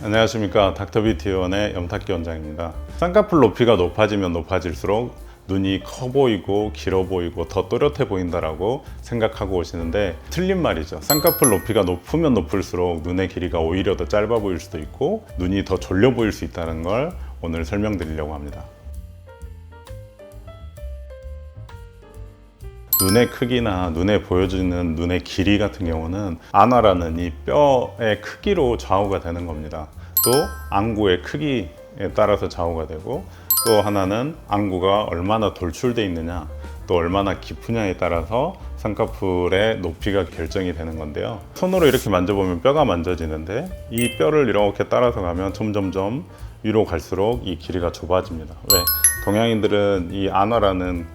안녕하십니까, 닥터뷰티원의 염탁기 원장입니다. 쌍꺼풀 높이가 높아지면 높아질수록 눈이 커 보이고 길어 보이고 더 또렷해 보인다라고 생각하고 오시는데 틀린 말이죠. 쌍꺼풀 높이가 높으면 높을수록 눈의 길이가 오히려 더 짧아 보일 수도 있고 눈이 더 졸려 보일 수 있다는 걸 오늘 설명드리려고 합니다. 눈의 크기나 눈에 보여지는 눈의 길이 같은 경우는 안화라는 이 뼈의 크기로 좌우가 되는 겁니다. 또 안구의 크기에 따라서 좌우가 되고, 또 하나는 안구가 얼마나 돌출되어 있느냐, 또 얼마나 깊으냐에 따라서 쌍꺼풀의 높이가 결정이 되는 건데요. 손으로 이렇게 만져보면 뼈가 만져지는데 이 뼈를 이렇게 따라서 가면 점점점 위로 갈수록 이 길이가 좁아집니다. 왜? 동양인들은 이 안화라는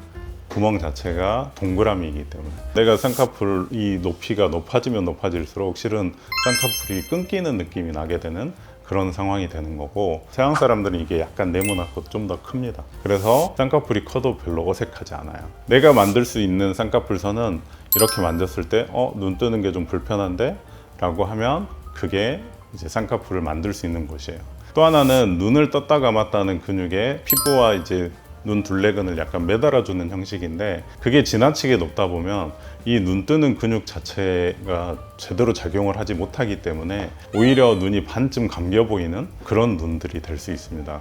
구멍 자체가 동그라미이기 때문에 내가 쌍꺼풀 이 높이가 높아지면 높아질수록 실은 쌍꺼풀이 끊기는 느낌이 나게 되는 그런 상황이 되는 거고, 서양 사람들은 이게 약간 네모나고 좀 더 큽니다. 그래서 쌍꺼풀이 커도 별로 어색하지 않아요. 내가 만들 수 있는 쌍꺼풀 선은 이렇게 만졌을 때 눈 뜨는 게 좀 불편한데? 라고 하면 그게 이제 쌍꺼풀을 만들 수 있는 곳이에요. 또 하나는 눈을 떴다 감았다는 근육에 피부와 이제 눈 둘레근을 약간 매달아주는 형식인데, 그게 지나치게 높다 보면 이 눈 뜨는 근육 자체가 제대로 작용을 하지 못하기 때문에 오히려 눈이 반쯤 감겨 보이는 그런 눈들이 될 수 있습니다.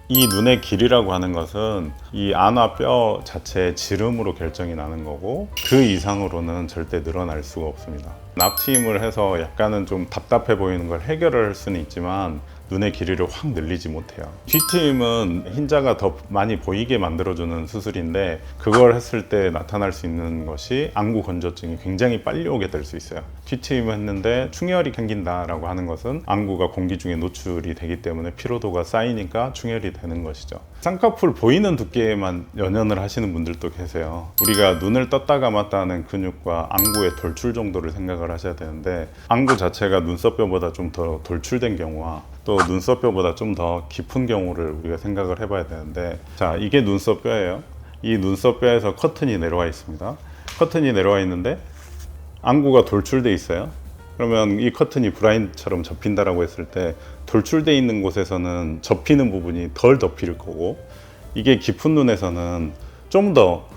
이 눈의 길이라고 하는 것은 이 안화 뼈 자체의 지름으로 결정이 나는 거고, 그 이상으로는 절대 늘어날 수가 없습니다. 납치임을 해서 약간은 좀 답답해 보이는 걸 해결할 수는 있지만 눈의 길이를 확 늘리지 못해요. 뒤트임은 흰자가 더 많이 보이게 만들어주는 수술인데, 그걸 했을 때 나타날 수 있는 것이 안구 건조증이 굉장히 빨리 오게 될 수 있어요. 뒤트임을 했는데 충혈이 생긴다라고 하는 것은 안구가 공기 중에 노출이 되기 때문에 피로도가 쌓이니까 충혈이 되는 것이죠. 쌍꺼풀 보이는 두께에만 연연을 하시는 분들도 계세요. 우리가 눈을 떴다 감았다 하는 근육과 안구의 돌출 정도를 생각을 하셔야 되는데, 안구 자체가 눈썹뼈보다 좀 더 돌출된 경우와 또 눈썹뼈보다 좀 더 깊은 경우를 우리가 생각을 해봐야 되는데, 자, 이게 눈썹뼈예요. 이 눈썹뼈에서 커튼이 내려와 있습니다. 커튼이 내려와 있는데 안구가 돌출돼 있어요. 그러면 이 커튼이 브라인처럼 접힌다라고 했을 때 돌출돼 있는 곳에서는 접히는 부분이 덜 덮일 거고, 이게 깊은 눈에서는 좀 더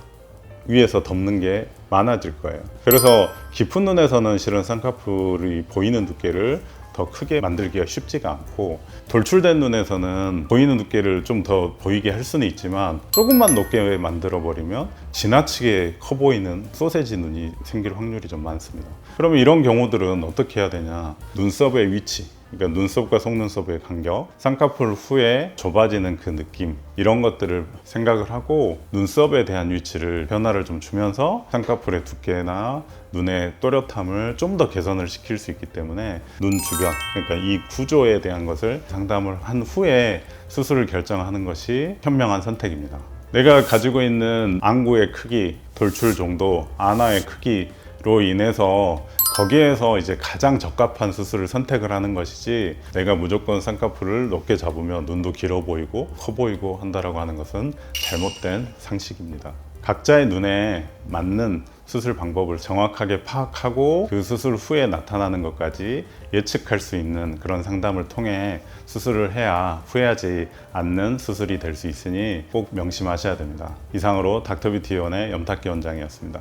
위에서 덮는 게 많아질 거예요. 그래서 깊은 눈에서는 실은 쌍꺼풀이 보이는 두께를 더 크게 만들기가 쉽지가 않고, 돌출된 눈에서는 보이는 두께를 좀 더 보이게 할 수는 있지만 조금만 높게 만들어 버리면 지나치게 커 보이는 소세지 눈이 생길 확률이 좀 많습니다. 그러면 이런 경우들은 어떻게 해야 되냐? 눈썹의 위치, 그러니까 눈썹과 속눈썹의 간격, 쌍꺼풀 후에 좁아지는 그 느낌, 이런 것들을 생각을 하고 눈썹에 대한 위치를 변화를 좀 주면서 쌍꺼풀의 두께나 눈의 또렷함을 좀 더 개선을 시킬 수 있기 때문에 눈 주변, 그러니까 이 구조에 대한 것을 상담을 한 후에 수술을 결정하는 것이 현명한 선택입니다. 내가 가지고 있는 안구의 크기, 돌출 정도, 안화의 크기로 인해서 거기에서 이제 가장 적합한 수술을 선택을 하는 것이지, 내가 무조건 쌍꺼풀을 높게 잡으면 눈도 길어 보이고 커 보이고 한다라고 하는 것은 잘못된 상식입니다. 각자의 눈에 맞는 수술 방법을 정확하게 파악하고 그 수술 후에 나타나는 것까지 예측할 수 있는 그런 상담을 통해 수술을 해야 후회하지 않는 수술이 될 수 있으니 꼭 명심하셔야 됩니다. 이상으로 닥터뷰티원의 염탁기 원장이었습니다.